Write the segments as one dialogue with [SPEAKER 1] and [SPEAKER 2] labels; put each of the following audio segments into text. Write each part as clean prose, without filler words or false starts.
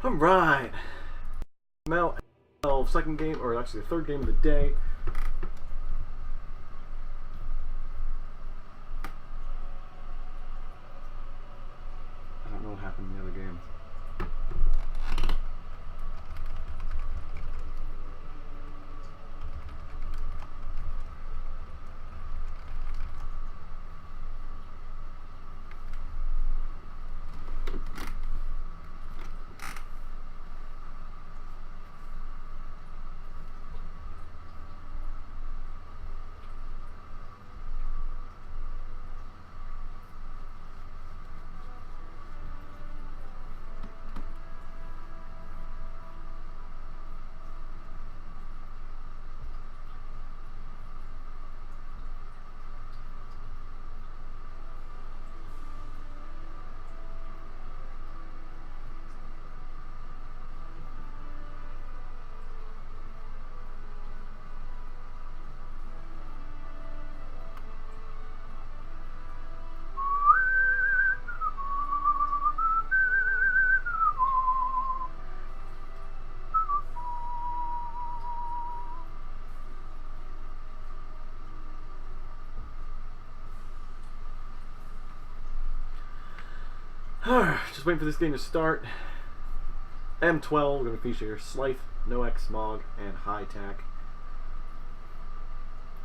[SPEAKER 1] Alright. FML second game, or actually the third game of the day. I don't know what happened in the other game. Just waiting for this game to start. M12, we're going to feature Slythe, Noexxx, Mog, and HighTac.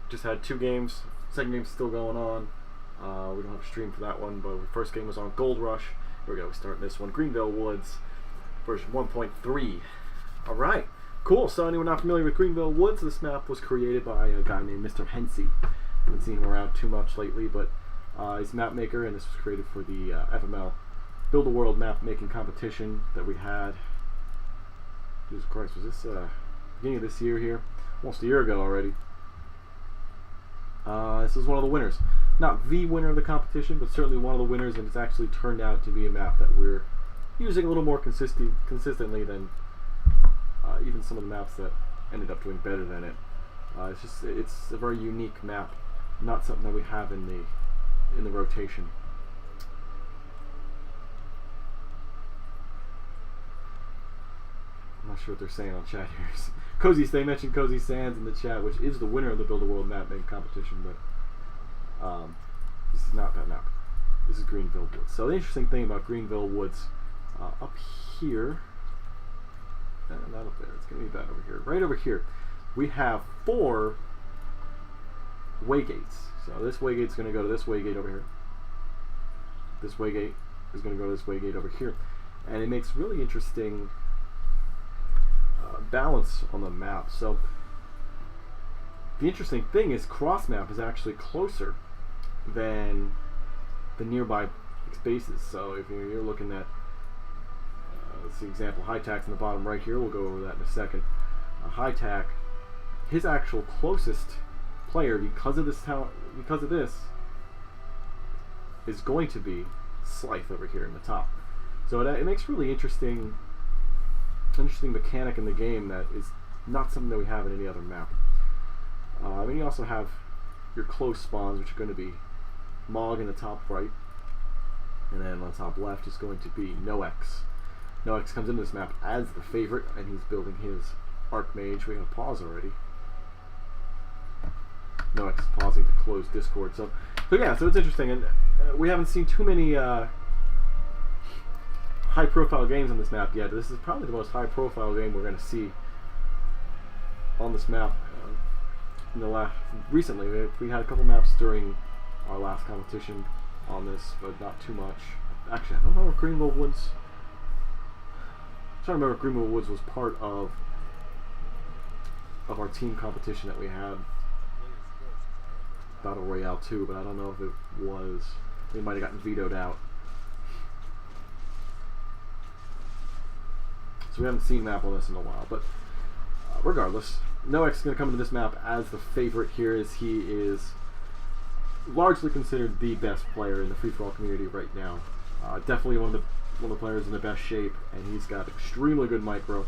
[SPEAKER 1] Just had 2 games. Second game's still going on. We don't have a stream for that one, but the first game was on Gold Rush. Here we go, we start this one. Greenville Woods, version 1.3. Alright, cool. So anyone not familiar with Greenville Woods, this map was created by a guy named Mr. Hensey. Haven't seen him around too much lately, but he's a map maker, and this was created for the FML Build a World map making competition that we had. Jesus Christ, was this beginning of this year here? Almost a year ago already. This is one of the winners. Not the winner of the competition, but certainly one of the winners, and it's actually turned out to be a map that we're using a little more consistently than even some of the maps that ended up doing better than it. It's a very unique map, not something that we have in the rotation. I'm not sure what they're saying on chat here. They mentioned Cozy Sands in the chat, which is the winner of the Build a World map making competition, but this is not that map. This is Greenville Woods. So the interesting thing about Greenville Woods, up here, not up there, it's going to be bad over here. Right over here, we have 4 waygates. So this waygate is going to go to this waygate over here. This waygate is going to go to this waygate over here. And it makes really interesting balance on the map. So the interesting thing is cross map is actually closer than the nearby bases. So if you're looking at let's see, example, HighTac's in the bottom right here. We'll go over that in a second. HighTac, his actual closest player because of this is going to be Slythe over here in the top. So it makes really interesting mechanic in the game that is not something that we have in any other map. I mean, you also have your close spawns, which are going to be Mog in the top right, and then on the top left is going to be Noexxx. Noexxx comes into this map as the favorite, and he's building his Archmage. We have a pause already. Noexxx is pausing to close Discord. So yeah, so it's interesting, and we haven't seen too many high-profile games on this map yet. This is probably the most high-profile game we're going to see on this map. Recently, we had a couple maps during our last competition on this, but not too much. Actually, I don't know if Greenville Woods. I'm trying to remember if Greenville Woods was part of our team competition that we had. Battle Royale 2, but I don't know if it was. It might have gotten vetoed out. So we haven't seen map on this in a while, but regardless, Noexxx is going to come into this map as the favorite here, as he is largely considered the best player in the free-for-all community right now. Definitely one of the players in the best shape, and he's got extremely good micro.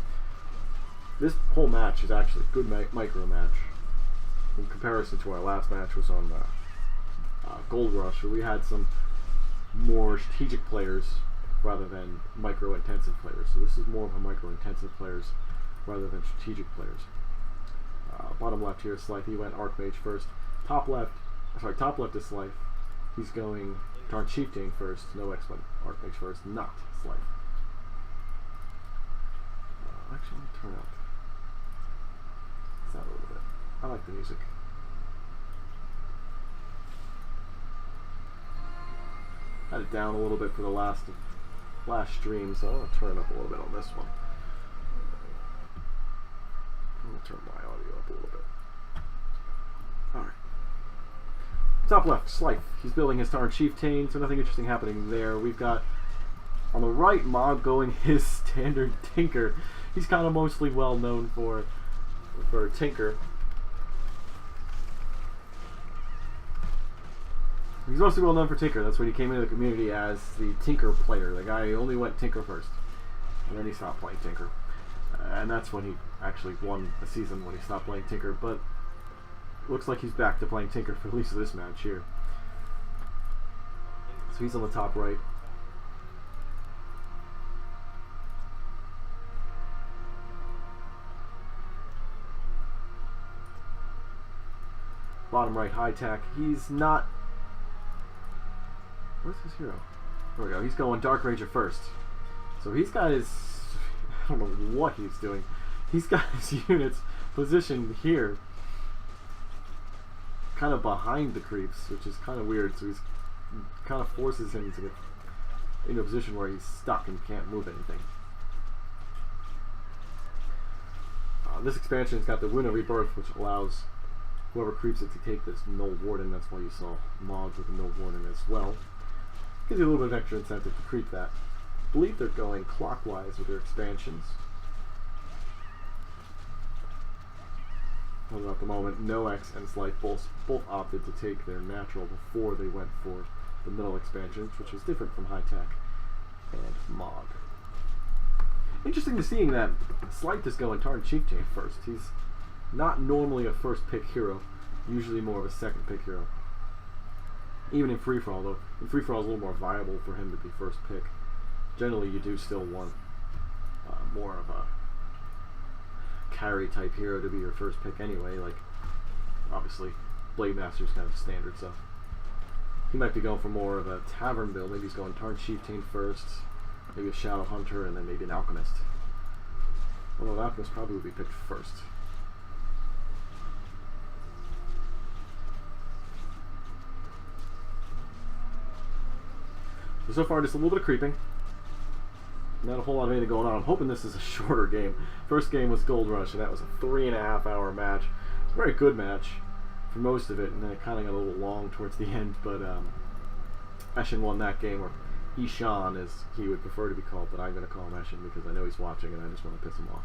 [SPEAKER 1] This whole match is actually a good micro match in comparison to our last match, was on Gold Rush, where we had some more strategic players rather than micro-intensive players. So this is more of a micro-intensive players rather than strategic players. Bottom left here is Slythe. He went Archmage first. Top left is Slythe. He's going Tarn Chieftain first. Noexxx went Archmage first, not Slythe. Actually, let me turn up sound a little bit. I like the music. Had it down a little bit for the last stream, so I'm going to turn it up a little bit on this one. I'm going to turn my audio up a little bit. Alright. Top left, Slythe. He's building his Tarn Chieftain, so nothing interesting happening there. We've got, on the right, Mog going his standard Tinker. He's kind of mostly well known for Tinker. He's mostly well known for Tinker. That's when he came into the community as the Tinker player. The guy who only went Tinker first. And then he stopped playing Tinker. And that's when he actually won a season, when he stopped playing Tinker. But looks like he's back to playing Tinker for at least this match here. So he's on the top right. Bottom right, HighTac. He's not... Where's his hero? There we go. He's going Dark Ranger first. So he's got his... I don't know what he's doing. He's got his units positioned here. Kind of behind the creeps, which is kind of weird. So he's kind of forces him to get into a position where he's stuck and can't move anything. This expansion's got the Rune of Rebirth, which allows whoever creeps it to take this Null Warden. That's why you saw Mog with the Null Warden as well. Gives you a little bit of extra incentive to creep that. I believe they're going clockwise with their expansions. Although at the moment, Noexxx and Slythe both opted to take their natural before they went for the middle expansions, which is different from HighTac and Mog. Interesting to seeing that Slythe is going Tarn Chieftain first. He's not normally a first pick hero, usually more of a second pick hero. Even in free-for-all, though. In free-for-all is a little more viable for him to be first pick. Generally, you do still want more of a carry type hero to be your first pick anyway. Like, obviously, Blade Master's kind of standard, so he might be going for more of a tavern build. Maybe he's going Tarn Chieftain first, maybe a Shadow Hunter, and then maybe an Alchemist. Although an Alchemist probably would be picked first. So far, just a little bit of creeping. Not a whole lot of anything going on. I'm hoping this is a shorter game. First game was Gold Rush, and that was a 3.5 hour match. Very good match for most of it, and then it kind of got a little long towards the end, but Eshin won that game, or Ishan as he would prefer to be called, but I'm going to call him Eshin because I know he's watching and I just want to piss him off.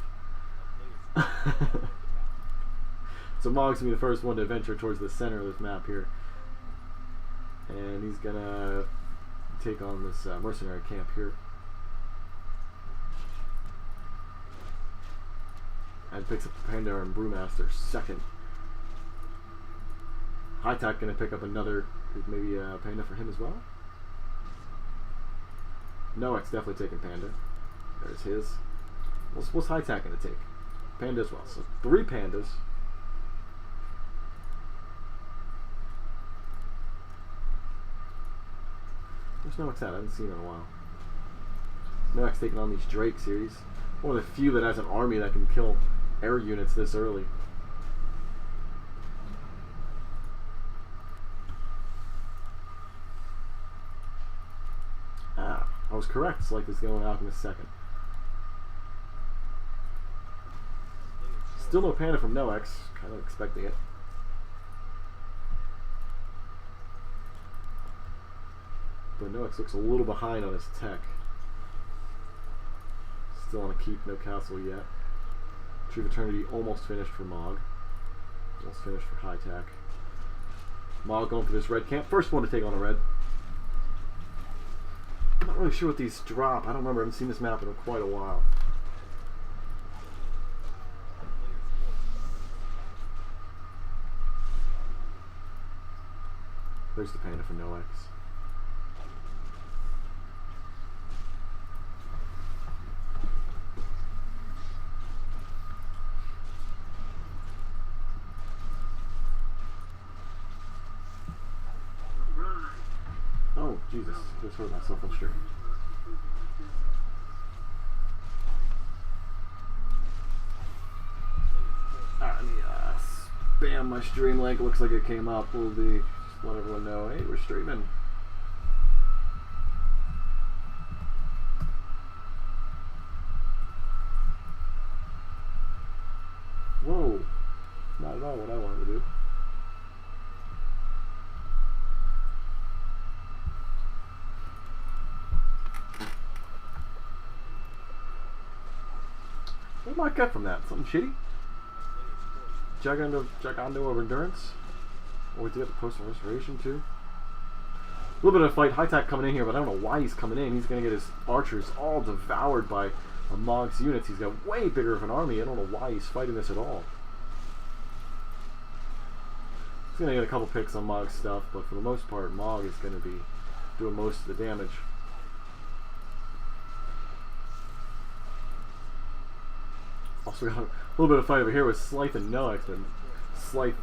[SPEAKER 1] So Mog's going to be the first one to venture towards the center of this map here. And he's going to take on this mercenary camp here. And picks up the Panda and Brewmaster second. HighTac going to pick up another, maybe Panda for him as well. Noexxx definitely taking Panda. There's his. What's HighTac going to take? Panda as well. So 3 Pandas. Where's Noexxx at? I haven't seen him in a while. Noexxx taking on these Drake series. One of the few that has an army that can kill air units this early. Ah, I was correct. Slythe is going Alchemist second. Still no Panda from Noexxx. Kind of expecting it. But Noexxx looks a little behind on his tech. Still on a keep, no castle yet. Tree of Eternity almost finished for Mog. Almost finished for HighTac. Mog going for this red camp. First one to take on a red. I'm not really sure what these drop. I don't remember. I haven't seen this map in quite a while. There's the Panda for Noexxx. Jesus, just hurt myself on stream. Alright, let me spam my stream link. Looks like it came up. We'll be just let everyone know, hey, we're streaming. Whoa, not at all what I wanted to do. What might I get from that? Something shitty? Gigando of endurance? Or we did get the postal restoration too. A little bit of a fight. HighTac coming in here, but I don't know why he's coming in. He's going to get his archers all devoured by Noexxx units. He's got way bigger of an army. I don't know why he's fighting this at all. He's going to get a couple picks on Noexxx stuff, but for the most part, Noexxx is going to be doing most of the damage. Also got a little bit of fight over here with Slythe and Noexxx, and Slythe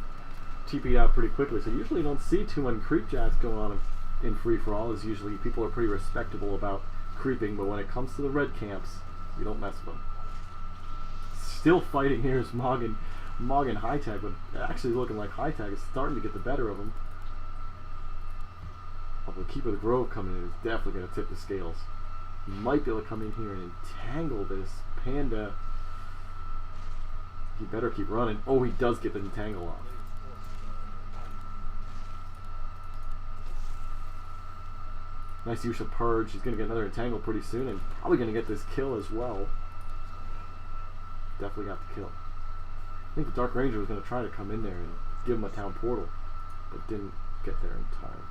[SPEAKER 1] TP'd out pretty quickly, so usually you don't see too many creep jacks going on in free-for-all, as usually people are pretty respectable about creeping, but when it comes to the red camps, you don't mess with them. Still fighting here is Mog and HighTac, but actually looking like HighTac is starting to get the better of him. Although Keeper of the Grove coming in is definitely going to tip the scales. He might be able to come in here and entangle this Panda. He better keep running. Oh, he does get the entangle off. Nice use of Purge. He's going to get another entangle pretty soon, and probably going to get this kill as well. Definitely got the kill. I think the Dark Ranger was going to try to come in there and give him a town portal, but didn't get there in time.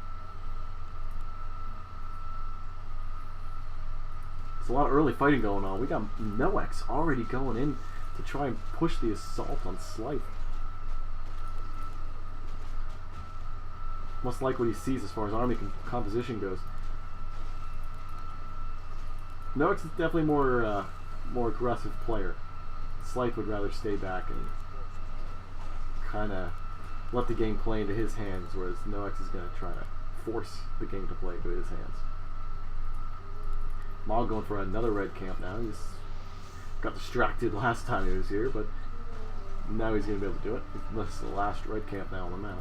[SPEAKER 1] There's a lot of early fighting going on. We got Noexxx already going in to try and push the assault on Slythe. Must like what he sees as far as army composition goes. Noexxx is definitely more aggressive player. Slythe would rather stay back and kind of let the game play into his hands, whereas Noexxx is going to try to force the game to play into his hands. Mog going for another red camp now. He's got distracted last time he was here, but now he's going to be able to do it. This is the last red camp now on the map.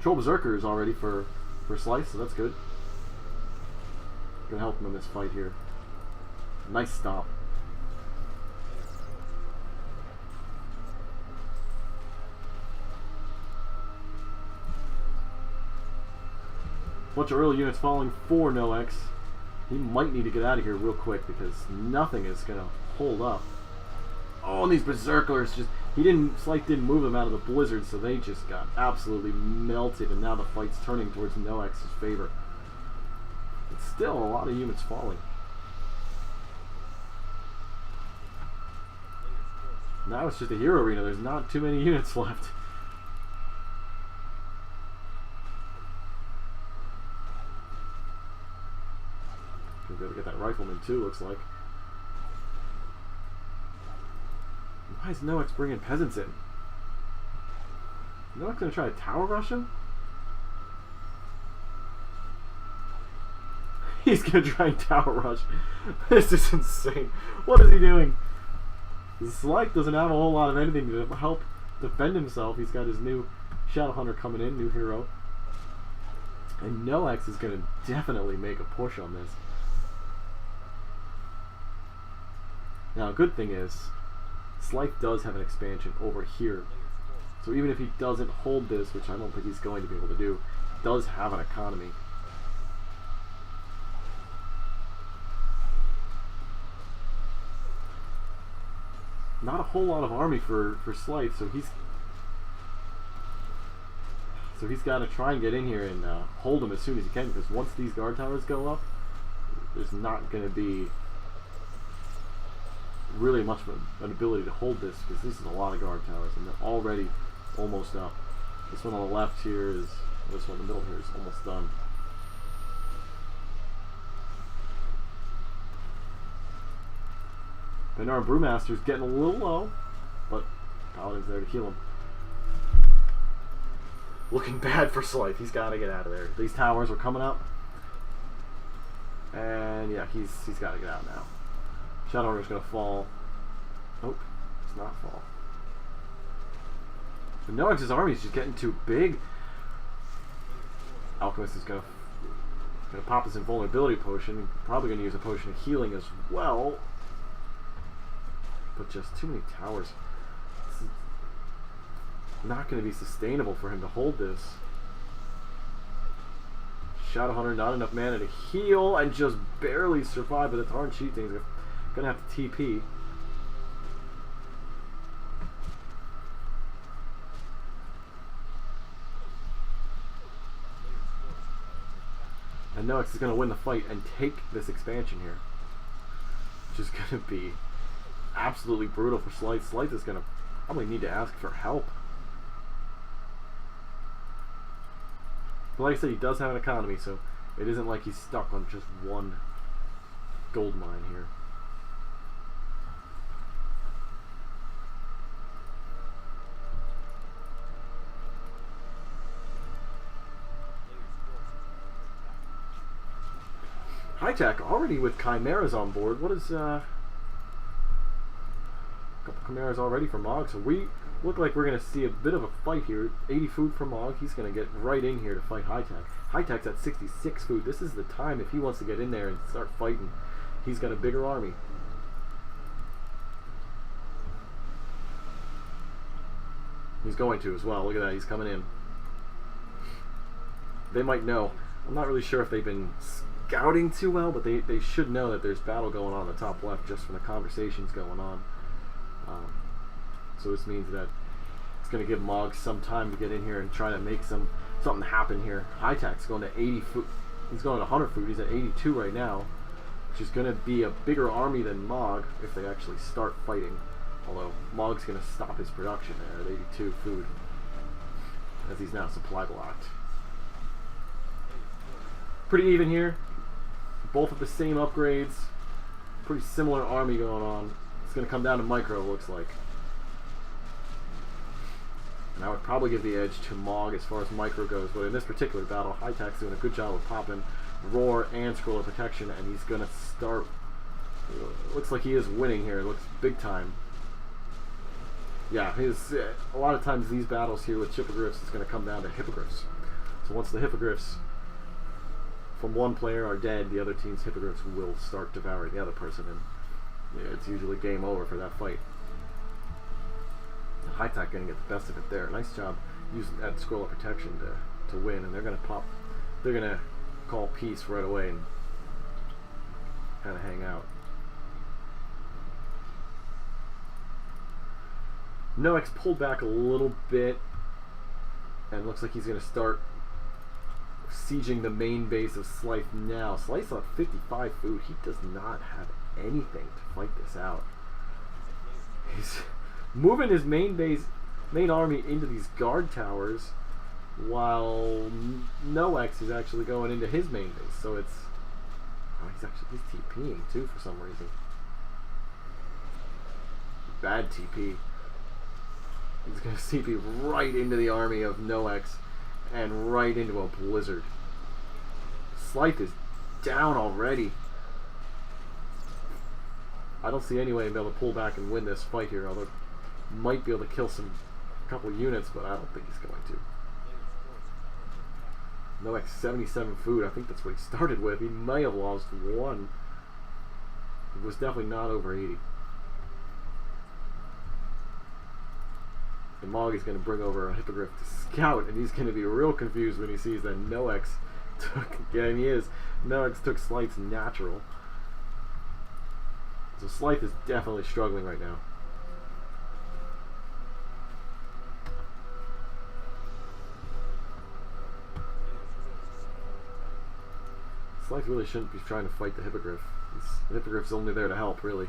[SPEAKER 1] Troll Berserker is already for Slythe, so that's good. Gonna help him in this fight here. Nice stop. Bunch of early units falling for Noexxx. He might need to get out of here real quick because nothing is gonna hold up. Oh, and these Berserkers just Slythe didn't move them out of the blizzard, so they just got absolutely melted, and now the fight's turning towards Noexx's favor. But still a lot of units falling. Now it's just a hero arena. There's not too many units left. Gonna be able to get that rifleman too, looks like. Why is Noexxx bringing peasants in? Noexxx gonna try to tower rush him? He's gonna try and tower rush. This is insane. What is he doing? Slythe doesn't have a whole lot of anything to help defend himself. He's got his new Shadow Hunter coming in, new hero. And Noexxx is gonna definitely make a push on this. Now, a good thing is, Slythe does have an expansion over here. So even if he doesn't hold this, which I don't think he's going to be able to do, does have an economy. Not a whole lot of army for Slythe, so he's got to try and get in here and hold him as soon as he can, because once these guard towers go up, there's not going to be really much of an ability to hold this, because this is a lot of guard towers and they're already almost up. This one on the left here is, this one in the middle here is almost done. Benar Brewmaster's getting a little low, but Paladin's there to heal him. looking bad for Slythe. He's got to get out of there. These towers are coming up. And yeah, he's got to get out now. Shadowrunner's going to fall. Nope, it's not fall. But Noexx's army is just getting too big. Alchemist is going to pop his invulnerability potion. Probably going to use a potion of healing as well. But just too many towers. This is not going to be sustainable for him to hold this. Shadowhunter, not enough mana to heal and just barely survive, but the Tarn cheat thing is going to have to TP. And Noexxx is going to win the fight and take this expansion here. Which is going to be absolutely brutal for Slythe. Slythe is going to probably need to ask for help. But like I said, he does have an economy, so it isn't like he's stuck on just one gold mine here. HighTac already with chimeras on board. What is a couple chimeras already for Mog, so we look like we're going to see a bit of a fight here. 80 food for Mog. He's going to get right in here to fight HighTac. HighTac's at 66 food. This is the time if he wants to get in there and start fighting. He's got a bigger army. He's going to as well. Look at that. He's coming in. They might know. I'm not really sure if they've been scouting too well, but they should know that there's battle going on the top left just from the conversations going on. So this means that it's going to give Mog some time to get in here and try to make something happen here. HighTac's going to 80 food. He's going to 100 food. He's at 82 right now, which is going to be a bigger army than Mog if they actually start fighting. Although Mog's going to stop his production there at 82 food, as he's now supply blocked. Pretty even here. Both of the same upgrades. Pretty similar army going on. It's going to come down to micro, looks like. And I would probably give the edge to Mog as far as micro goes, but in this particular battle, HighTac's doing a good job of popping Roar and Scroll of Protection, and he's going to start... looks like he is winning here. It looks big time. Yeah, a lot of times these battles here with Hippogriffs is going to come down to Hippogriffs. So once the Hippogriffs from one player are dead, the other team's Hippogriffs will start devouring the other person, and yeah, it's usually game over for that fight. HighTac going to get the best of it there. Nice job using that Scroll of Protection to win, and they're going to call peace right away and kind of hang out. Noexxx pulled back a little bit, and looks like he's going to start sieging the main base of Slythe now. Slythe's on 55 food. He does not have anything to fight this out. He's moving his main army into these guard towers, while Noexxx is actually going into his main base. So it's he's TPing too for some reason. Bad TP. He's going to CP right into the army of Noexxx and right into a blizzard. Slythe is down already. I don't see any way to be able to pull back and win this fight here, although might be able to kill a couple units, but I don't think he's going to. Noexxx 77 food. I think that's what he started with. He may have lost one. It was definitely not over 80. And Mog is going to bring over a Hippogriff to scout, and he's going to be real confused when he sees that Noexxx took Noexxx took Slythe's natural. So Slythe is definitely struggling right now. Slythe really shouldn't be trying to fight the Hippogriff. The Hippogriff's only there to help, really.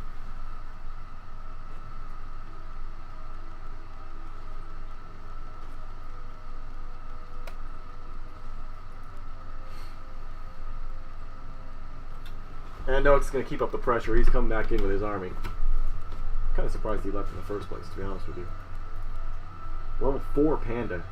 [SPEAKER 1] And Noexxx is going to keep up the pressure. He's coming back in with his army. Kind of surprised he left in the first place, to be honest with you. Level 4 Panda.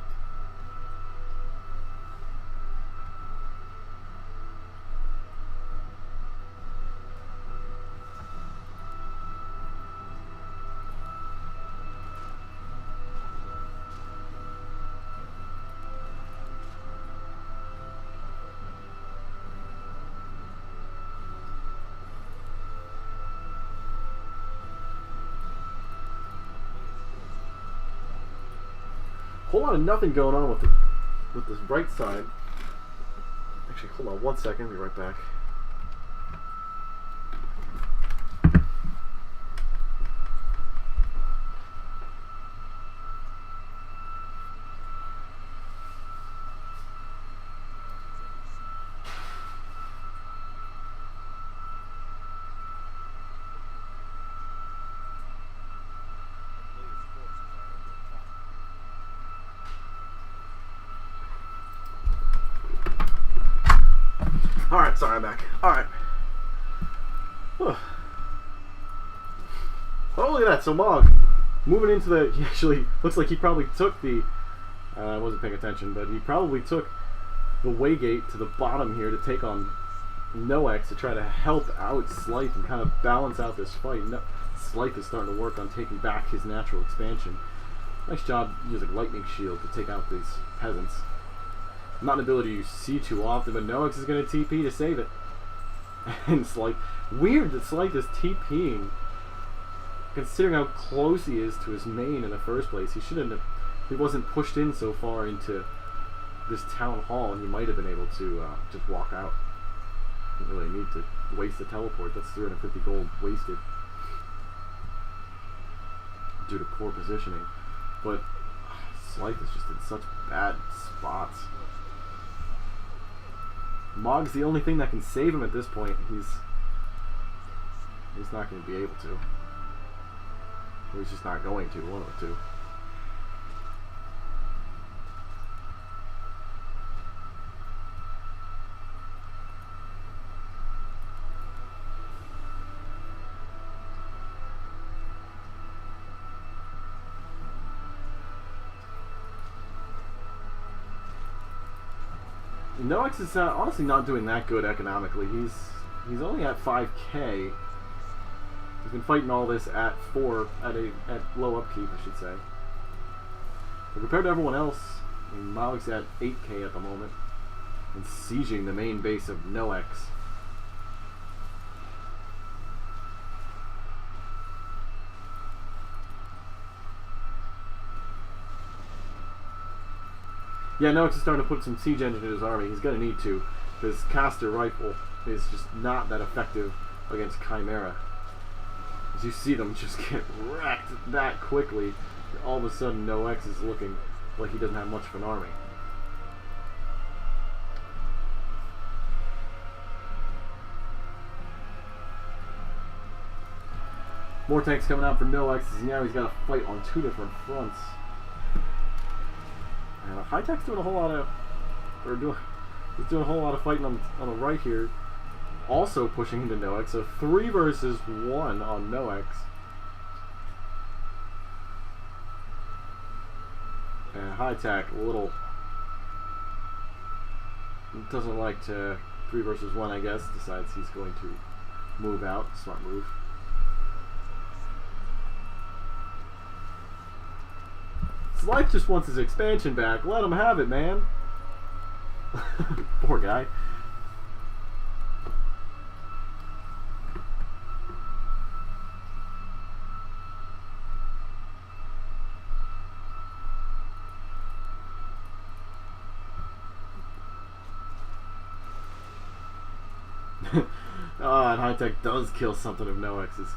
[SPEAKER 1] Whole lot of nothing going on with this right side. Actually, hold on 1 second. I'll be right back. Alright, sorry, I'm back. Alright. Oh, look at that. So Mog, moving into the... He actually looks like he probably took the... I wasn't paying attention, but he probably took the Waygate to the bottom here to take on Noexxx to try to help out Slythe and kind of balance out this fight. Slythe is starting to work on taking back his natural expansion. Nice job using Lightning Shield to take out these peasants. Not an ability you see too often, but Noexxx is going to TP to save it. And it's like weird that Slythe is TPing, considering how close he is to his main in the first place. He shouldn't have. He wasn't pushed in so far into this town hall, and he might have been able to just walk out. Didn't really need to waste the teleport. That's 350 gold wasted due to poor positioning. But Slythe is just in such bad spots. Mog's the only thing that can save him at this point. He's not going to be able to. Or he's just not going to. One of the two. Noexxx is honestly not doing that good economically. He's only at 5k. He's been fighting all this at low upkeep, I should say. But compared to everyone else, I mean, Malik's at 8k at the moment and sieging the main base of Noexxx. Yeah, Noexxx is starting to put some siege engine in his army. He's going to need to. His caster rifle is just not that effective against Chimera. As you see them just get wrecked that quickly, all of a sudden Noexxx is looking like he doesn't have much of an army. More tanks coming out for Noexxx. Now he's got to fight on two different fronts. And HighTac's doing a whole lot of, he's doing a whole lot of fighting on the right here. Also pushing into Noexxx, so 3 versus 1 on Noexxx. And HighTac doesn't like to 3 versus 1, I guess. Decides he's going to move out. Smart move. Slythe just wants his expansion back. Let him have it, man. Poor guy. And HighTac does kill something of Noexx's.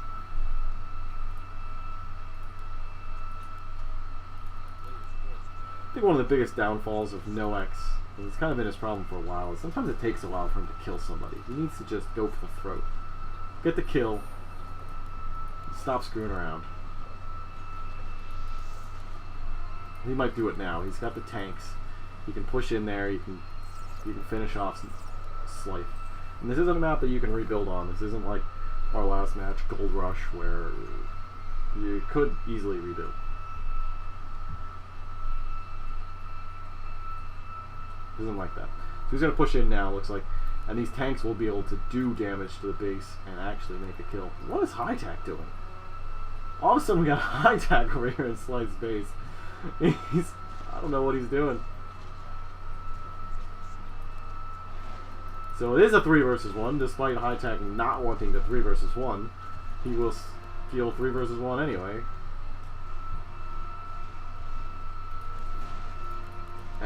[SPEAKER 1] I think one of the biggest downfalls of Noexxx, and it's kind of been his problem for a while, is sometimes it takes a while for him to kill somebody. He needs to just go for the throat. Get the kill. Stop screwing around. He might do it now. He's got the tanks. He can push in there. You can finish off Slythe. And this isn't a map that you can rebuild on. This isn't like our last match, Gold Rush, where you could easily rebuild. Isn't like that. So he's going to push in now, looks like. And these tanks will be able to do damage to the base and actually make a kill. What is HighTac doing? All of a sudden we got HighTac over here in Slythe's base. I don't know what he's doing. So it is a 3 versus 1, despite HighTac not wanting to 3 versus 1. He will feel 3 versus 1 anyway.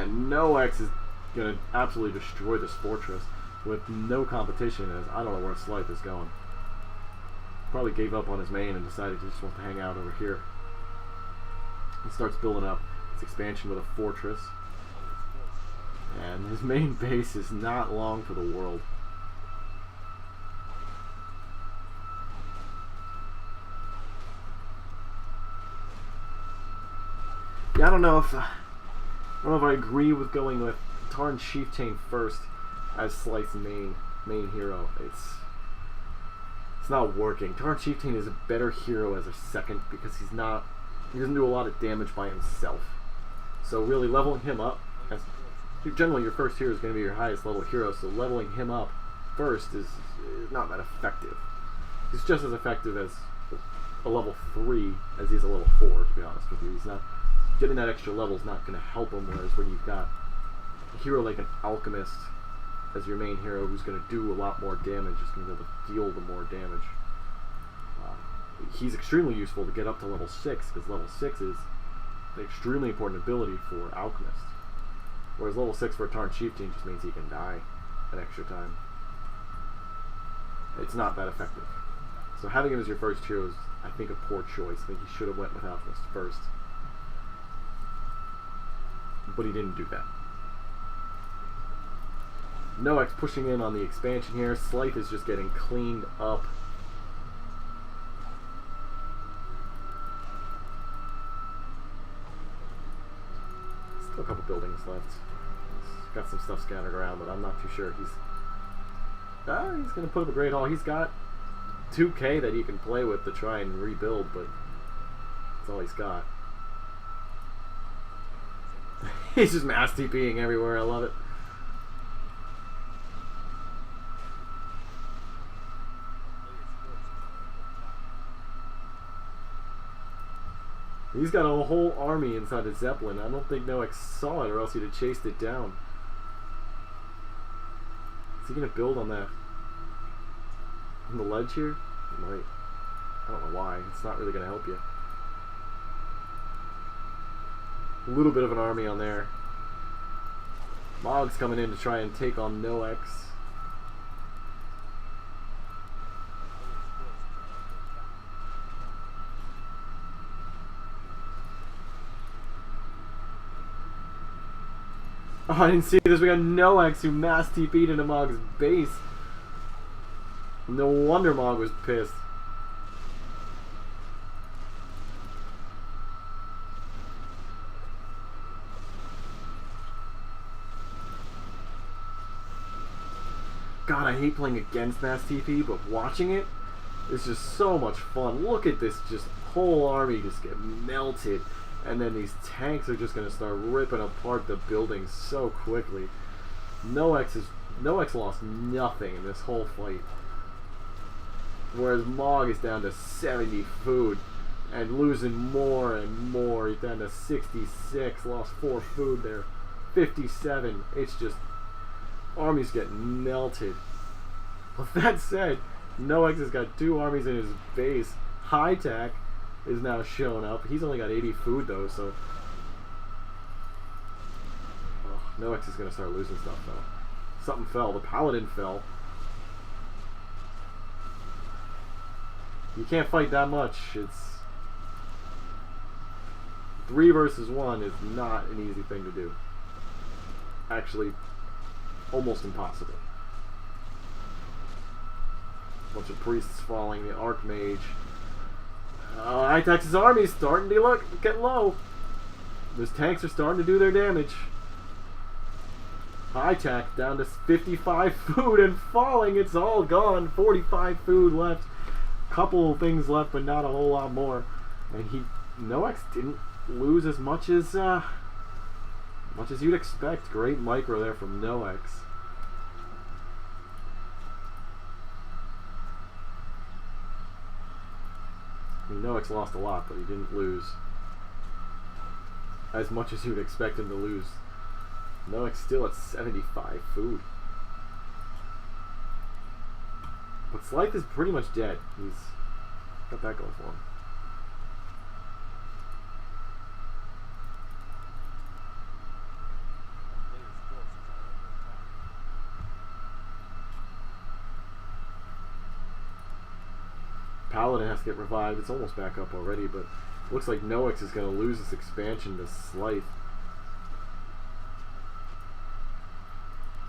[SPEAKER 1] And Noexxx is going to absolutely destroy this fortress with no competition, as I don't know where Slythe is going. Probably gave up on his main and decided he just wants to hang out over here. He starts building up his expansion with a fortress. And his main base is not long for the world. Yeah, I don't know if I agree with going with Tarn Chieftain first as Slythe's main hero. It's not working. Tarn Chieftain is a better hero as a second because he doesn't do a lot of damage by himself. So really leveling him up, as generally your first hero is going to be your highest level hero, so leveling him up first is not that effective. He's just as effective as a level 3 as he is a level 4, to be honest with you. He's not getting that extra level is not going to help him, whereas when you've got a hero like an alchemist as your main hero who's going to do a lot more damage, is going to be able to deal the more damage. He's extremely useful to get up to level 6, because level 6 is an extremely important ability for alchemist. Whereas level 6 for a Tarn Chieftain just means he can die an extra time. It's not that effective. So having him as your first hero is, I think, a poor choice. I think he should have went with alchemist first. But he didn't do that. Noexxx pushing in on the expansion here. Slythe is just getting cleaned up. Still a couple buildings left. He's got some stuff scattered around, but I'm not too sure. He's going to put up a great haul. He's got 2K that he can play with to try and rebuild, but that's all he's got. He's just mass TPing everywhere. I love it. He's got a whole army inside a Zeppelin. I don't think Noexxx saw it, or else he'd have chased it down. Is he going to build on that? On the ledge here? He might. I don't know why. It's not really going to help you. A little bit of an army on there. Mogg's coming in to try and take on Noexxx. Oh, I didn't see this. We got Noexxx who mass TP'd into Mogg's base. No wonder Mogg was pissed. God, I hate playing against mass TP, but watching it is just so much fun. Look at this just whole army just get melted. And then these tanks are just going to start ripping apart the buildings so quickly. Noexxx lost nothing in this whole fight. Whereas Mogg is down to 70 food and losing more and more. He's down to 66, lost 4 food there. 57. It's just, armies get melted. With that said, Noexxx has got 2 armies in his base. HighTac is now showing up. He's only got 80 food though, so Noexxx is going to start losing stuff though. Something fell. The Paladin fell. You can't fight that much. It's 3 versus 1 is not an easy thing to do. Actually, almost impossible. Bunch of priests falling. The Archmage. HighTac's army is starting to get low. Those tanks are starting to do their damage. HighTac down to 55 food and falling. It's all gone. 45 food left. Couple of things left, but not a whole lot more. And Noexxx didn't lose as much as you'd expect. Great micro there from Noexxx. I mean, Noexxx lost a lot, but he didn't lose as much as you'd expect him to lose. Noexxx still at 75 food. But Slythe is pretty much dead. He's got that going for him. Paladin has to get revived. It's almost back up already, but looks like Noexxx is going to lose this expansion to Slythe.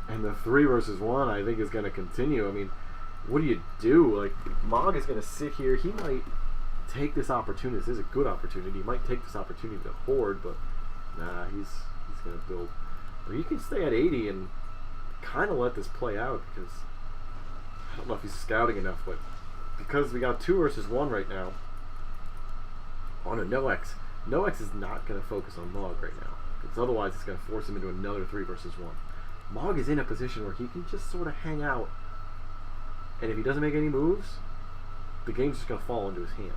[SPEAKER 1] And the 3 versus 1, I think, is going to continue. I mean, what do? Like, Mog is going to sit here. He might take this opportunity. This is a good opportunity. He might take this opportunity to hoard, but nah, he's going to build. Or he can stay at 80 and kind of let this play out, because I don't know if he's scouting enough, but because we got 2 versus 1 right now on a Noexxx. Noexxx is not going to focus on Mog right now, because otherwise it's going to force him into another 3 versus 1. Mog is in a position where he can just sort of hang out, and if he doesn't make any moves, the game's just going to fall into his hands.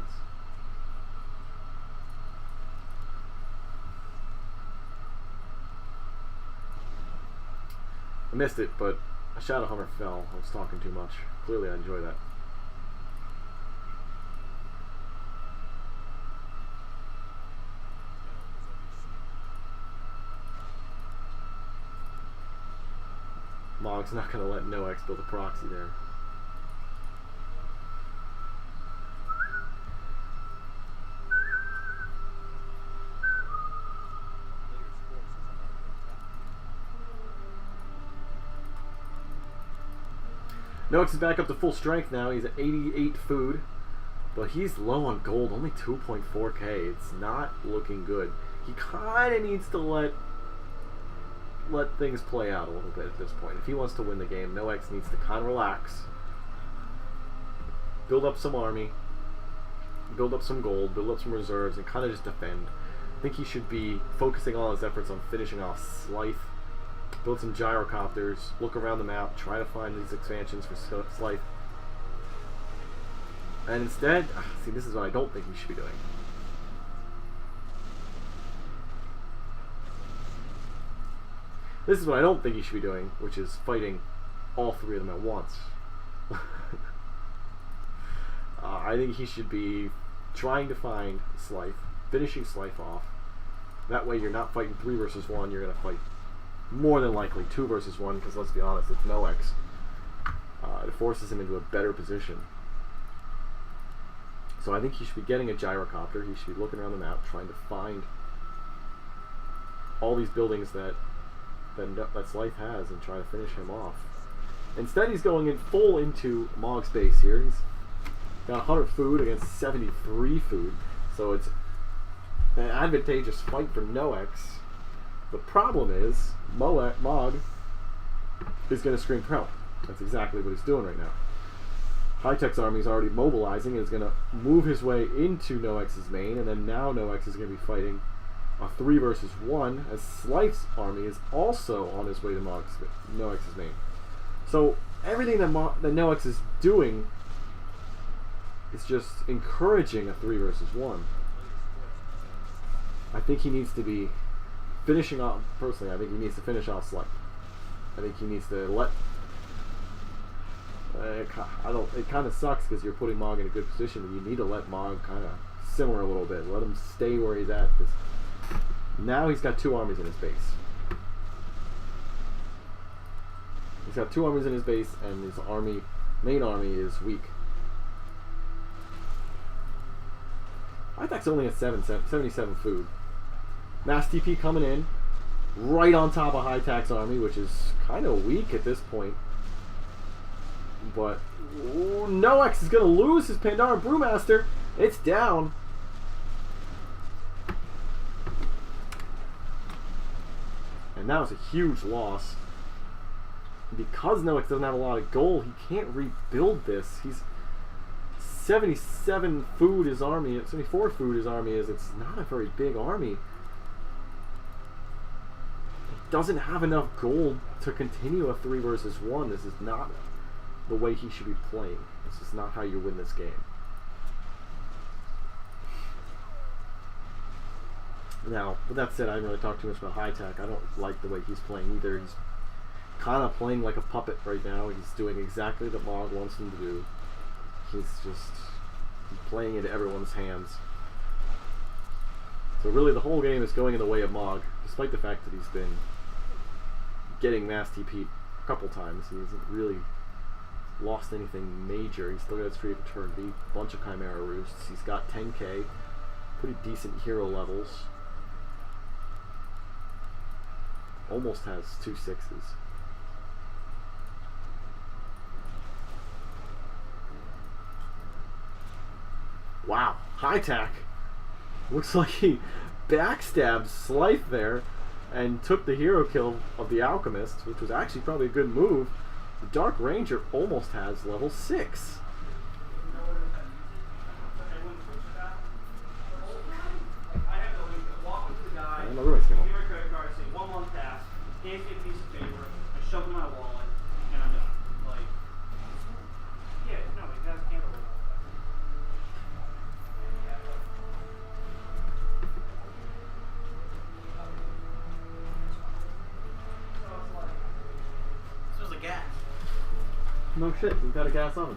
[SPEAKER 1] I missed it, but a Shadowhammer fell. I was talking too much. Clearly I enjoy that. Mog's not going to let Noexxx build a proxy there. Noexxx is back up to full strength now. He's at 88 food, but he's low on gold, only 2.4k. It's not looking good. He kind of needs to let things play out a little bit at this point. If he wants to win the game, Noexxx needs to kind of relax, build up some army, build up some gold, build up some reserves, and kind of just defend. I think he should be focusing all his efforts on finishing off Slythe. Build some gyrocopters, look around the map, try to find these expansions for Slythe. And instead, see, this is what I don't think he should be doing. This is what I don't think he should be doing, which is fighting all 3 of them at once. I think he should be trying to find Slythe, finishing Slythe off. That way you're not fighting 3 versus 1, you're going to fight more than likely 2 versus 1, because let's be honest, it's Noexxx. It forces him into a better position. So I think he should be getting a gyrocopter. He should be looking around the map, trying to find all these buildings that Slythe has and try to finish him off. Instead, he's going in full into Mog's base here. He's got 100 food against 73 food, so it's an advantageous fight for Noexxx. The problem is, Mog is going to scream for help. That's exactly what he's doing right now. HighTac's army is already mobilizing and is going to move his way into Noexx's main, and then now Noexxx is going to be fighting a 3 versus 1, as Slythe's army is also on his way to Noexx's main. So everything that Noexxx is doing is just encouraging a 3 versus 1. I think he needs to be finishing off, personally, I think he needs to finish off Slythe. I think he needs to let... it kind of sucks because you're putting Mog in a good position, but you need to let Mog kind of simmer a little bit. Let him stay where he's at, because now he's got 2 armies in his base. He's got 2 armies in his base, and his main army is weak. HighTac's only at 77 food. Mass TP coming in, right on top of HighTac's army, which is kind of weak at this point. But Noexxx is going to lose his Pandaren Brewmaster. It's down. And that was a huge loss. Because Noexxx doesn't have a lot of gold, he can't rebuild this. He's 77 food his army, 74 food his army is. It's not a very big army. Doesn't have enough gold to continue a 3 versus 1. This is not the way he should be playing. This is not how you win this game. Now, with that said, I didn't really talk too much about HighTac. I don't like the way he's playing either. He's kind of playing like a puppet right now. He's doing exactly what Mog wants him to do. He's just playing into everyone's hands. So really the whole game is going in the way of Mog, despite the fact that he's been getting mass TP'd a couple times. He isn't really lost anything major. He's still got his free eternity, bunch of Chimera Roosts. He's got 10k, pretty decent hero levels. Almost has 2 6s. Wow, HighTac. Looks like he backstabbed Slythe there and took the hero kill of the Alchemist, which was actually probably a good move. The Dark Ranger almost has level 6. And the Ruins came up.
[SPEAKER 2] Gave me a piece of paper, I shoved in my wallet, and I'm done. Like, yeah, no, you guys can't hold this was a gas.
[SPEAKER 1] No shit, we've got a gas oven.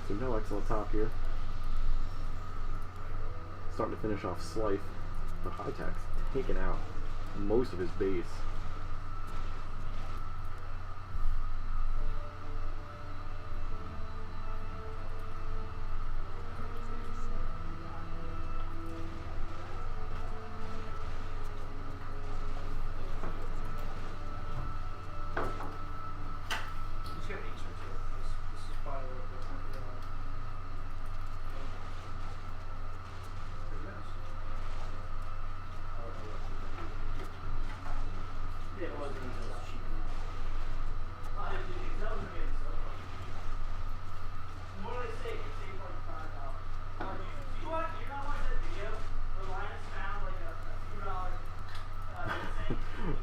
[SPEAKER 1] So Noexxx on the top here. Starting to finish off Slythe. But HighTac's taken out most of his base.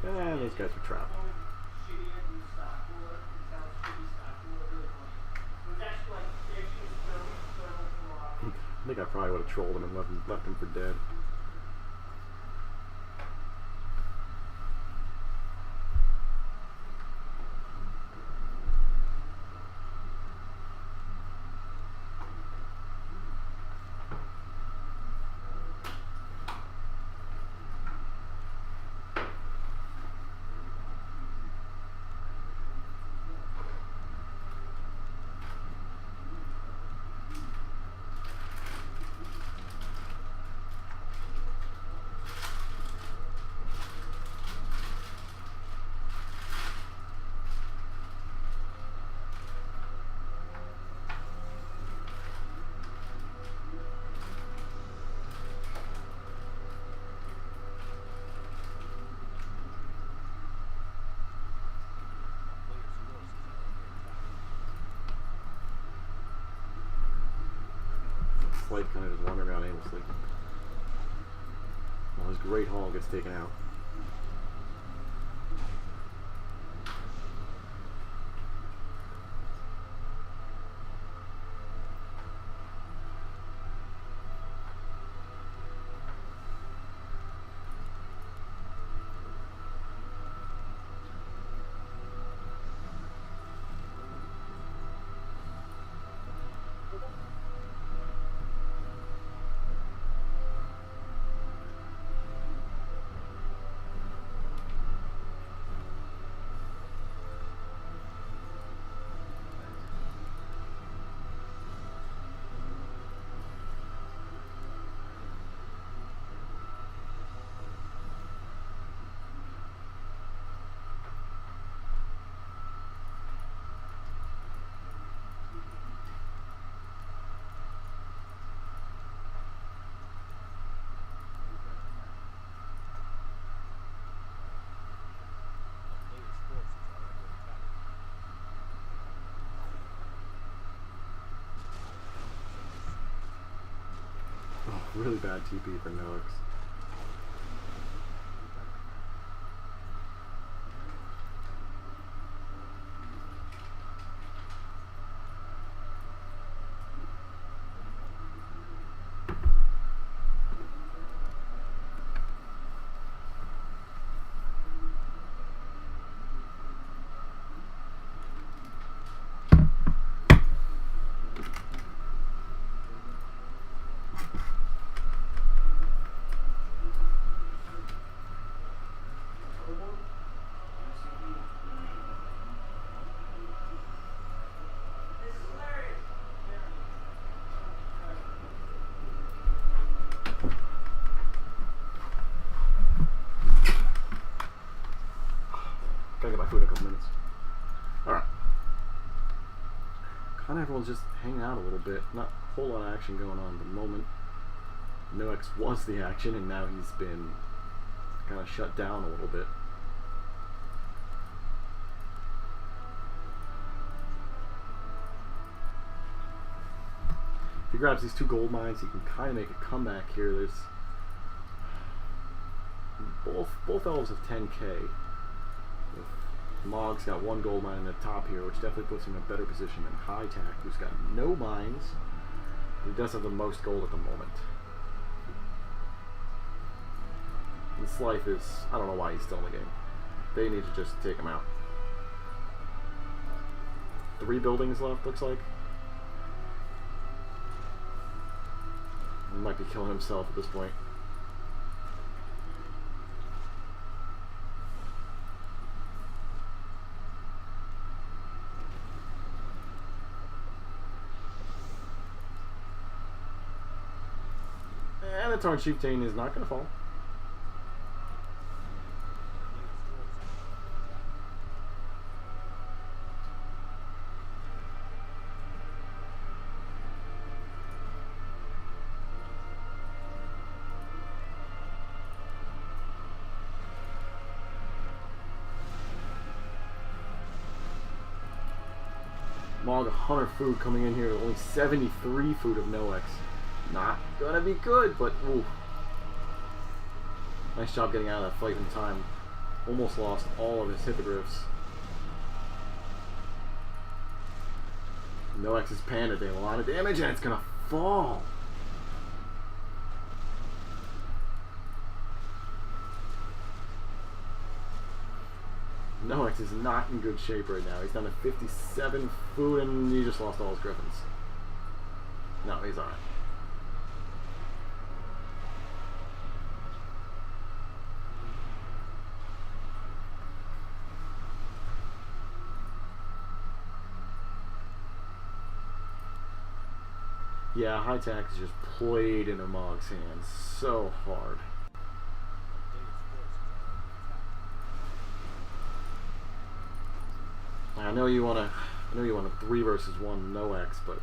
[SPEAKER 1] And those guys are trapped. I think I probably would have trolled him and left him for dead. Slythe kind of just wandering around aimlessly. Well, his Great Hall gets taken out. Really bad TP for Noexxx. kind of everyone's just hanging out a little bit. Not a whole lot of action going on at the moment. Noexxx was the action, and now he's been kind of shut down a little bit. If he grabs these 2 gold mines, he can kind of make a comeback here. There's both elves have 10k. Mogg's got 1 gold mine in the top here, which definitely puts him in a better position than HighTac, who's got no mines. He does have the most gold at the moment. And Slythe is, I don't know why he's still in the game. They need to just take him out. 3 buildings left, looks like. He might be killing himself at this point. And the Tarn Chieftain is not going to fall. Mog 100 food coming in here, only 73 food of Noexxx. Not gonna be good, but ooh. Nice job getting out of that fight in time. Almost lost all of his hippogriffs. Noexx's Panda did a lot of damage and it's gonna fall. Noexxx is not in good shape right now. He's down to 57 food and he just lost all his griffins. No, he's alright. Yeah, HighTac is just played into Mogg's hands so hard. I know you want a 3 versus 1 Noexxx, but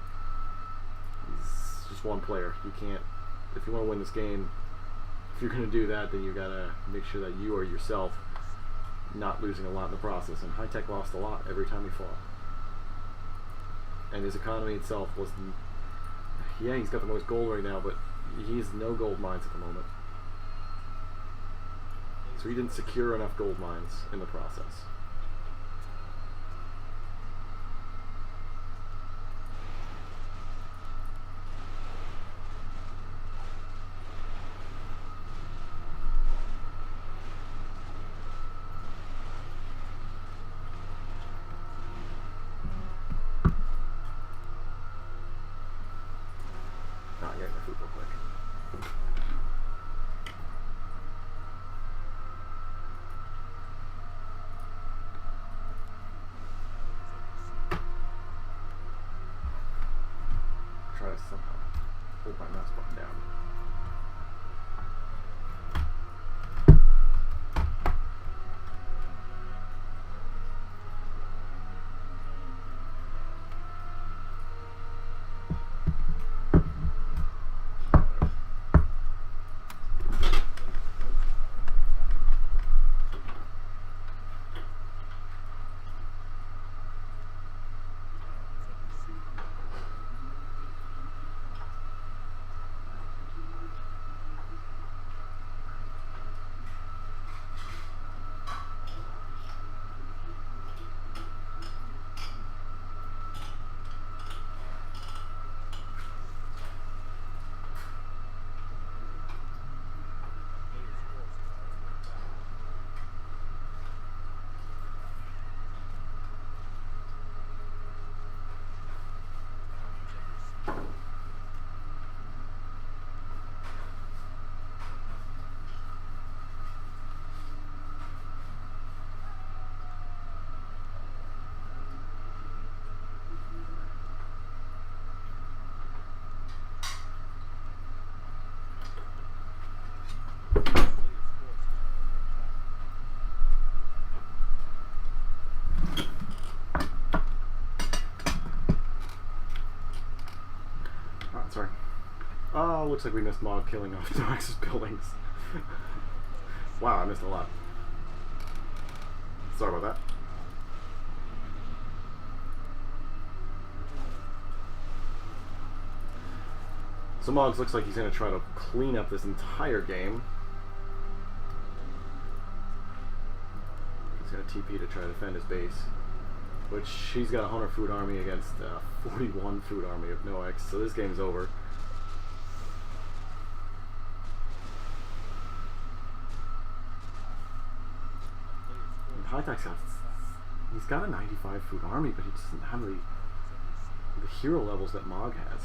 [SPEAKER 1] he's just one player. You can't, if you want to win this game, if you're going to do that, then you gotta make sure that you are yourself not losing a lot in the process. And HighTac lost a lot every time he fought. And his economy itself was, yeah, he's got the most gold right now, but he has no gold mines at the moment. So he didn't secure enough gold mines in the process. Try to somehow hold my mouse button down. Oh, sorry. Oh, looks like we missed Mog killing off Noexx's buildings. Wow, I missed a lot. Sorry about that. So Moggs looks like he's going to try to clean up this entire game. He's going to TP to try to defend his base. Which, he's got a 100 food army against a 41 food army of Noexxx, so this game's over. And HighTac's he's got a 95 food army, but he doesn't have the hero levels that Mog has.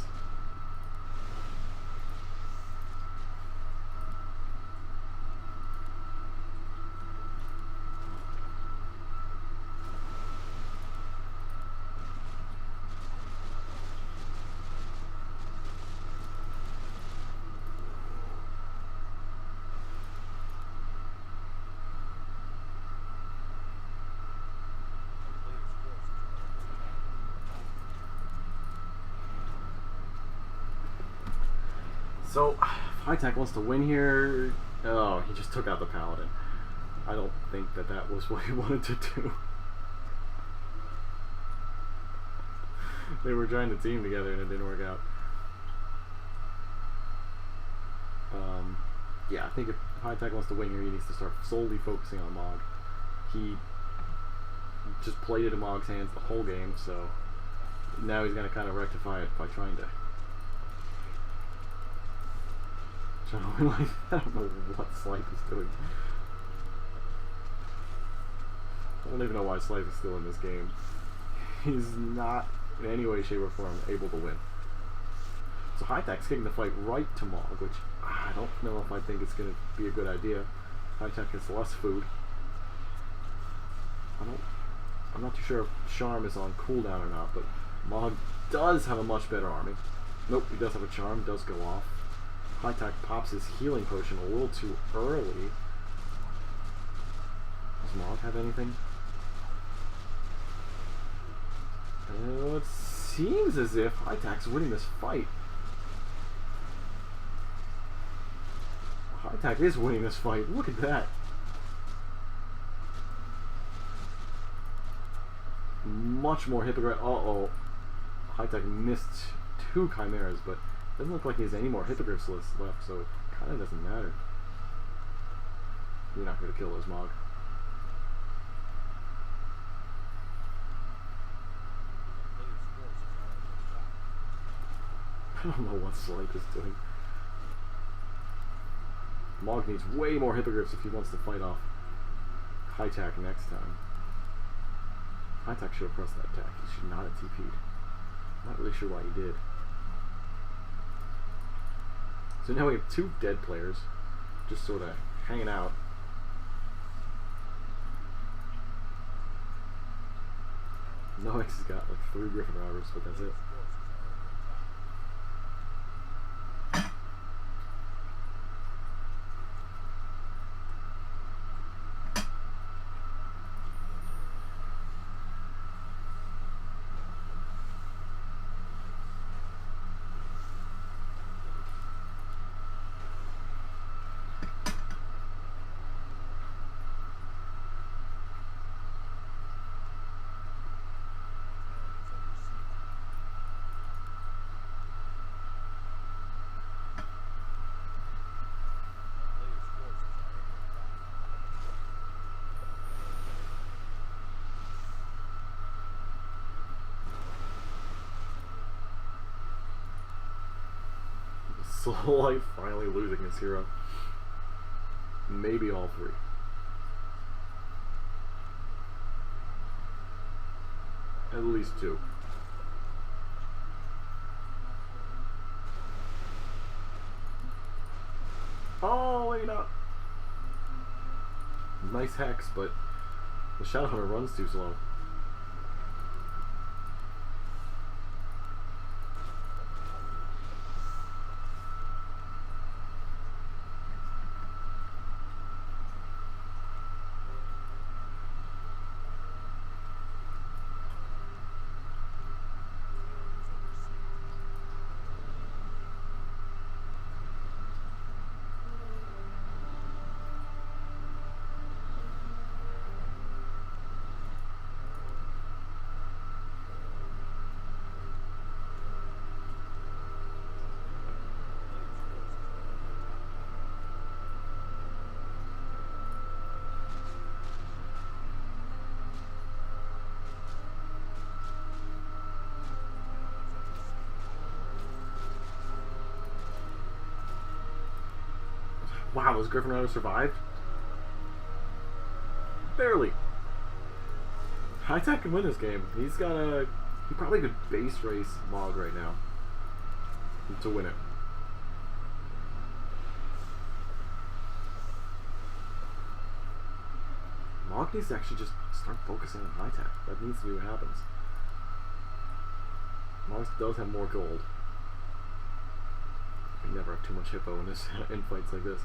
[SPEAKER 1] So, if HighTac wants to win here, oh, he just took out the Paladin. I don't think that that was what he wanted to do. They were trying to team together and it didn't work out. Yeah, I think if HighTac wants to win here, he needs to start solely focusing on Mog. He just played it in Mog's hands the whole game, so now he's going to kind of rectify it by trying to... I don't know what Slythe is doing. I don't even know why Slythe is still in this game. He's not in any way, shape, or form able to win. So HighTac's kicking the fight right to Mog, which I don't know if I think it's going to be a good idea. HighTac has less food. I'm not too sure if Charm is on cooldown or not, but Mog does have a much better army. Nope, he does have a Charm, does go off. HighTac pops his healing potion a little too early. Does Mog have anything? It seems as if HighTac's winning this fight. HighTac is winning this fight. Look at that. Much more Hippogriff. Uh-oh. HighTac missed 2 Chimeras, but doesn't look like he has any more Hippogriffs left, so it kind of doesn't matter. You're not going to kill those Mog. I don't know what Slythe is doing. Mog needs way more Hippogriffs if he wants to fight off HighTac next time. HighTac should have pressed that attack. He should not have TP'd. I'm not really sure why he did. So now we have 2 dead players, just sort of hanging out. Noexxx has got like 3 Griffin Robbers, but that's it. Slythe finally losing his hero. Maybe all 3. At least 2. Oh, wait up. Nice hex, but the Shadowhunter runs too slow. Wow, those Griffin Riders survived? Barely. HighTac can win this game. He's got a... He probably could base race Mog right now to win it. Mog needs to actually just start focusing on HighTac. That needs to be what happens. Mog does have more gold. You can never have too much hippo in this in fights like this.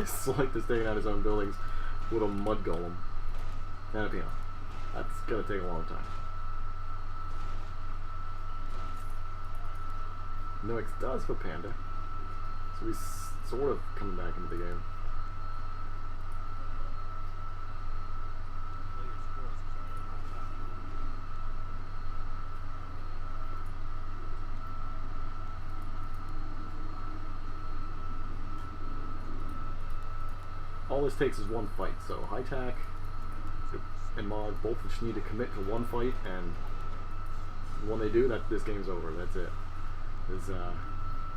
[SPEAKER 1] Slythe is taking out his own buildings with a mud golem and a piano. That's gonna take a long time. Noexxx does have a panda, so he's sort of coming back into the game. All this takes is one fight, so HighTac and Mog both just need to commit to one fight, and when they do, this game's over. That's it.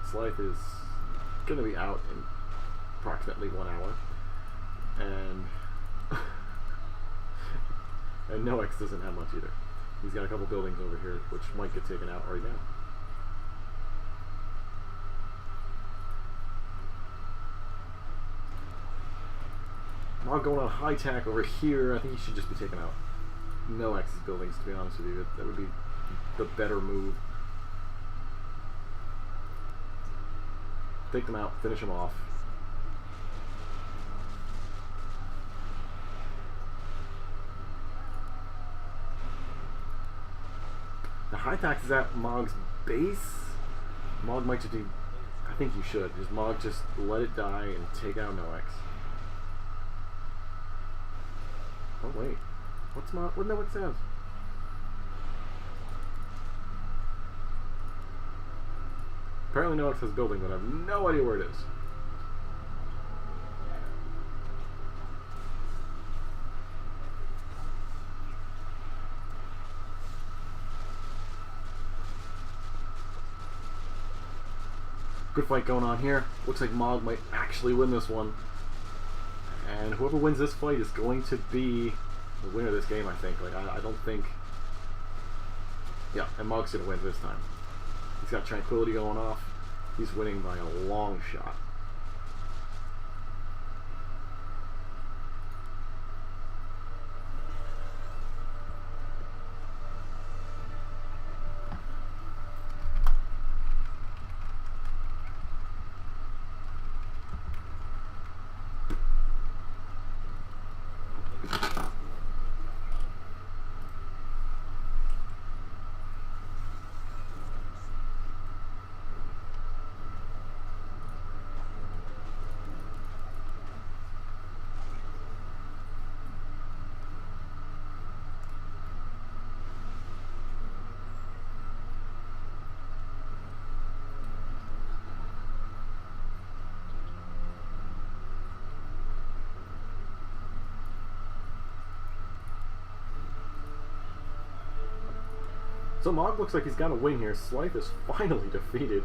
[SPEAKER 1] Slythe is going to be out in approximately 1 hour, and Noexxx doesn't have much either. He's got a couple buildings over here, which might get taken out right now. Mog going on HighTac over here. I think he should just be taking out Noexx's buildings, to be honest with you. That would be the better move. Take them out, finish them off. The HighTac is at Mog's base. Mog might just do... I think you should. Just Mog just let it die and take out Noexxx. Oh wait, what's Mog? What Noexxx says? Apparently Noexxx has a building, but I have no idea where it is. Good fight going on here. Looks like Mog might actually win this one. And whoever wins this fight is going to be the winner of this game, I think. Like, I don't think... Yeah, and Mog's going to win this time. He's got Tranquility going off. He's winning by a long shot. So Mog looks like he's got a win here. Slythe is finally defeated.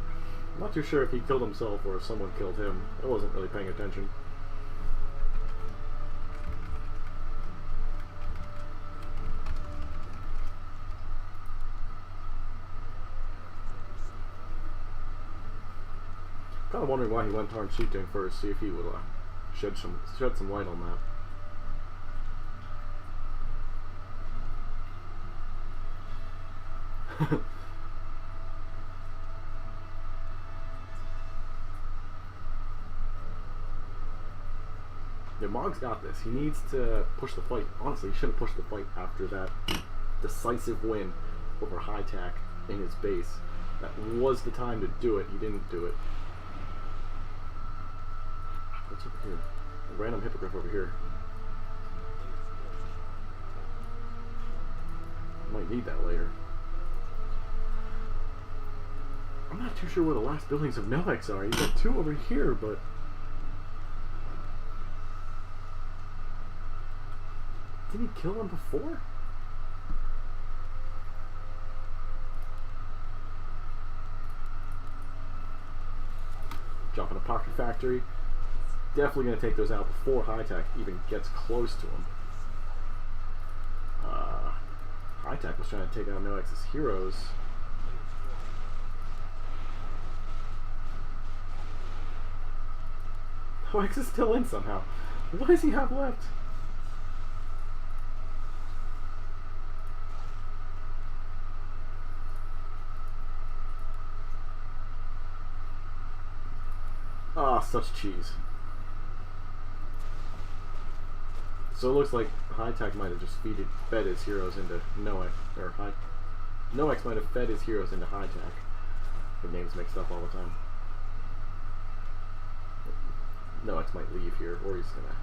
[SPEAKER 1] I'm not too sure if he killed himself or if someone killed him. I wasn't really paying attention. Kind of wondering why he went Tarn Shooting first, see if he would shed some light on that. Yeah, Mog's got this. He needs to push the fight. Honestly, he should have pushed the fight after that decisive win over HighTac in his base. That was the time to do it. He didn't do it. What's over here? A random hippogriff over here. Might need that later. I'm not too sure where the last buildings of Noexxx are. He's got two over here, but Did he kill him before? Jump in a pocket factory. Definitely going to take those out before HighTac even gets close to him. HighTac was trying to take out Noexx's heroes. Noexx is still in somehow. What does he have left? Ah, such cheese. So it looks like HighTac might have just fed his heroes into Noexx, or Noexx might have fed his heroes into HighTac. The names mixed up all the time. Noexx might leave here, or he's gonna.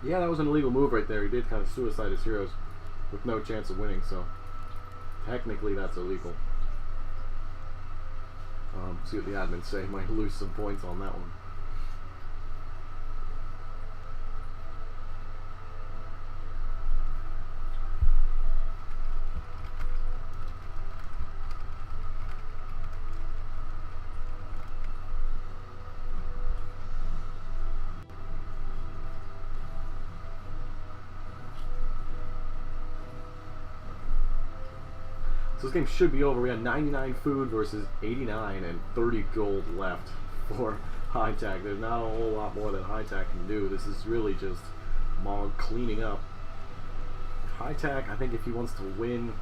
[SPEAKER 1] Yeah, that was an illegal move right there. He did kind of suicide his heroes with no chance of winning, so technically that's illegal. See what the admins say. Might lose some points on that one. So this game should be over. We had 99 food versus 89 and 30 gold left for HighTac. There's not a whole lot more that HighTac can do. This is really just Mog cleaning up. HighTac, I think if he wants to win,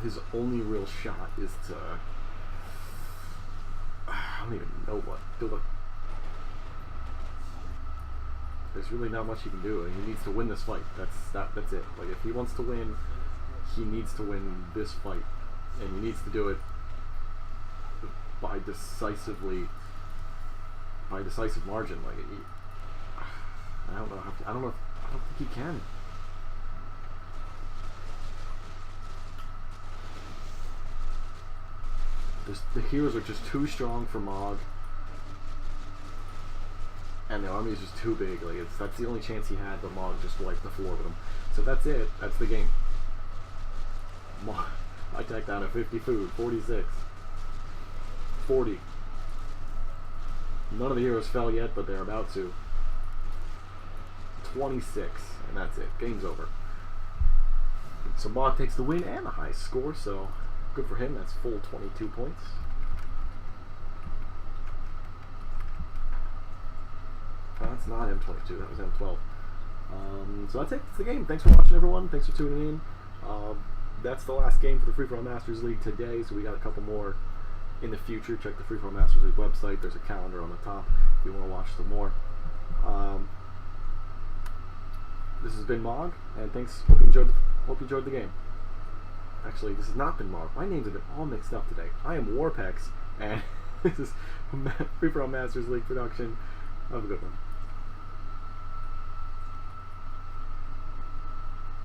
[SPEAKER 1] his only real shot is to... I don't even know what. There's really not much he can do. He needs to win this fight. That's it. Like, if he wants to win, he needs to win this fight, and he needs to do it by decisive margin. Like, I don't know. I don't think he can. The heroes are just too strong for Mog, and the army is just too big. Like, that's the only chance he had, but Mog just wiped the floor with him. So that's it. That's the game. HighTac down to 50 food, 46, 40. None of the heroes fell yet, but they're about to. 26, and that's it. Game's over. So Mog takes the win and the highest score, so good for him. That's full 22 points. That's not M22, that was M12. So that's it. That's the game. Thanks for watching, everyone. Thanks for tuning in. That's the last game for the Free For All Masters League today, so we got a couple more in the future. Check the Free For All Masters League website. There's a calendar on the top if you want to watch some more. This has been Mog, and thanks. Hope you enjoyed the game. Actually, this has not been Mog. My names have been all mixed up today. I am Warpex, and this is Free For All Masters League production. Have a good one.